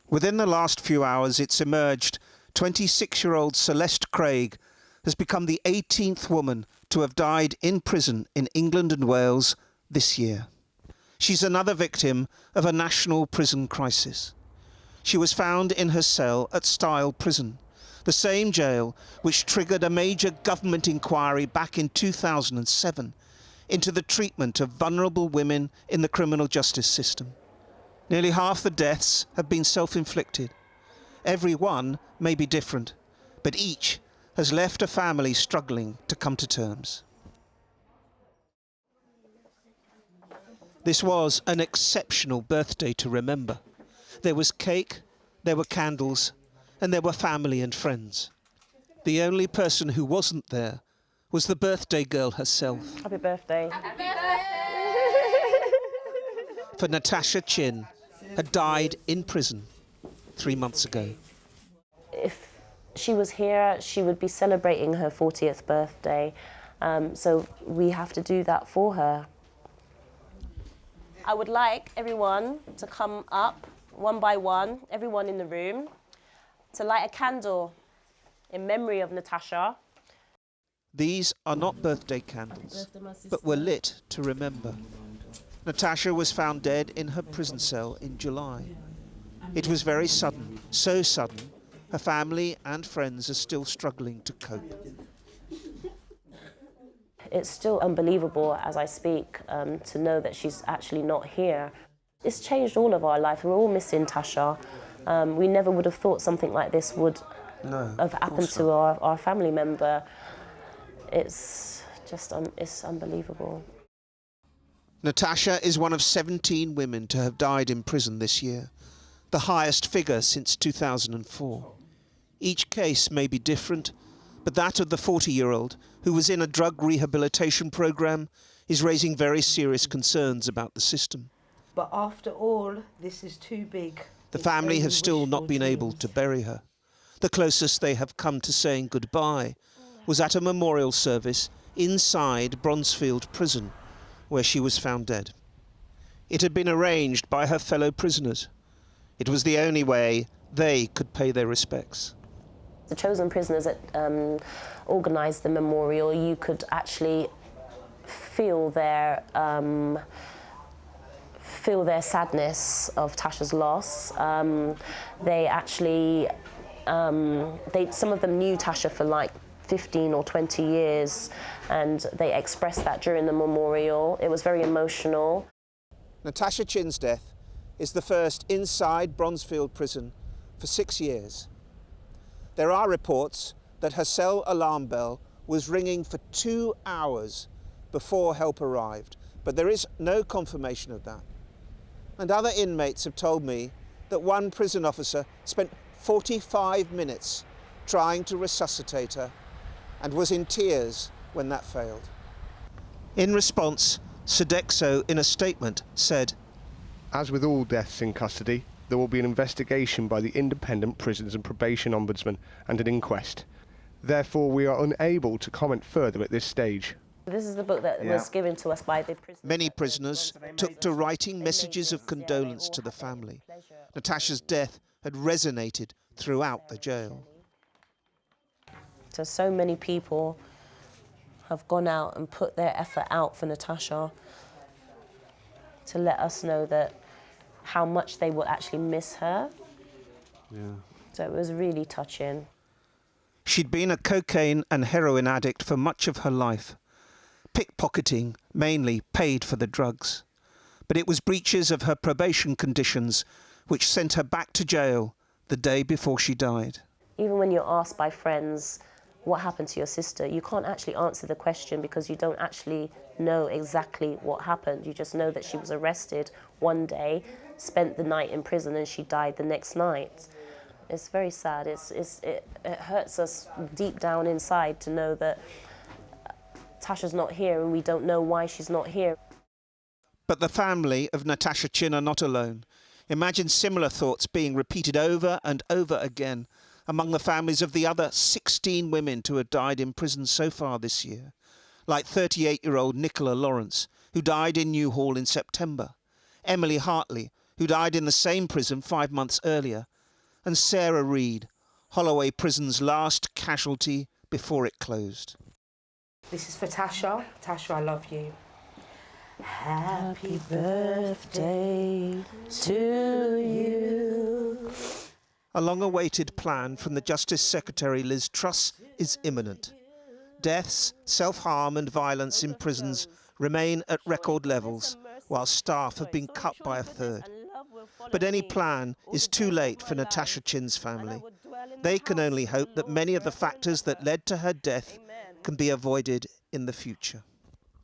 Within the last few hours, it's emerged 26-year-old Celeste Craig has become the 18th woman to have died in prison in England and Wales this year. She's another victim of a national prison crisis. She was found in her cell at Style Prison, the same jail which triggered a major government inquiry back in 2007 into the treatment of vulnerable women in the criminal justice system. Nearly half the deaths have been self-inflicted. Every one may be different, but each has left a family struggling to come to terms. This was an exceptional birthday to remember. There was cake, there were candles, and there were family and friends. The only person who wasn't there was the birthday girl herself. Happy birthday. For Natasha Chin had died in prison 3 months ago. If she was here, she would be celebrating her 40th birthday. So we have to do that for her. I would like everyone to come up one by one, everyone in the room, to light a candle in memory of Natasha. These are not birthday candles, but were lit to remember. Natasha was found dead in her prison cell in July. It was very sudden, so sudden, her family and friends are still struggling to cope. It's still unbelievable as I speak to know that she's actually not here. It's changed all of our life. We're all missing Tasha. We never would have thought something like this would have happened to our family member. It's just it's unbelievable. Natasha is one of 17 women to have died in prison this year, the highest figure since 2004. Each case may be different, but that of the 40-year-old, who was in a drug rehabilitation program, is raising very serious concerns about the system. But after all, this is too big. The family have still not been able to bury her. The closest they have come to saying goodbye was at a memorial service inside Bronzefield Prison, where she was found dead. It had been arranged by her fellow prisoners. It was the only way they could pay their respects. The chosen prisoners that organised the memorial, you could actually feel their sadness of Tasha's loss. They actually, some of them knew Tasha for like 15 or 20 years, and they expressed that during the memorial. It was very emotional. Natasha Chin's death is the first inside Bronzefield Prison for 6 years. There are reports that her cell alarm bell was ringing for 2 hours before help arrived, but there is no confirmation of that. And other inmates have told me that one prison officer spent 45 minutes trying to resuscitate her and was in tears when that failed. In response, Sodexo, in a statement, said, "As with all deaths in custody, there will be an investigation by the Independent Prisons and Probation Ombudsman and an inquest. Therefore, we are unable to comment further at this stage." This is the book that was given to us by the prisoners. Many prisoners took to writing messages of condolence to the family. Natasha's death had resonated throughout the jail. So many people have gone out and put their effort out for Natasha to let us know that how much they will actually miss her. So it was really touching. She'd been a cocaine and heroin addict for much of her life. Pickpocketing mainly paid for the drugs. But it was breaches of her probation conditions which sent her back to jail the day before she died. Even when you're asked by friends, what happened to your sister, you can't actually answer the question because you don't actually know exactly what happened. You just know that she was arrested one day, spent the night in prison, and she died the next night. It's very sad. It hurts us deep down inside to know that Tasha's not here and we don't know why she's not here. But the family of Natasha Chin are not alone. Imagine similar thoughts being repeated over and over again among the families of the other 16 women to have died in prison so far this year, like 38-year-old Nicola Lawrence, who died in Newhall in September, Emily Hartley, who died in the same prison 5 months earlier, and Sarah Reed, Holloway Prison's last casualty before it closed. This is for Tasha. Tasha, I love you. Happy birthday to you. A long-awaited plan from the Justice Secretary Liz Truss is imminent. Deaths, self-harm and violence in prisons remain at record levels, while staff have been cut by a third. But any plan is too late for Natasha Chinn's family. They can only hope that many of the factors that led to her death can be avoided in the future.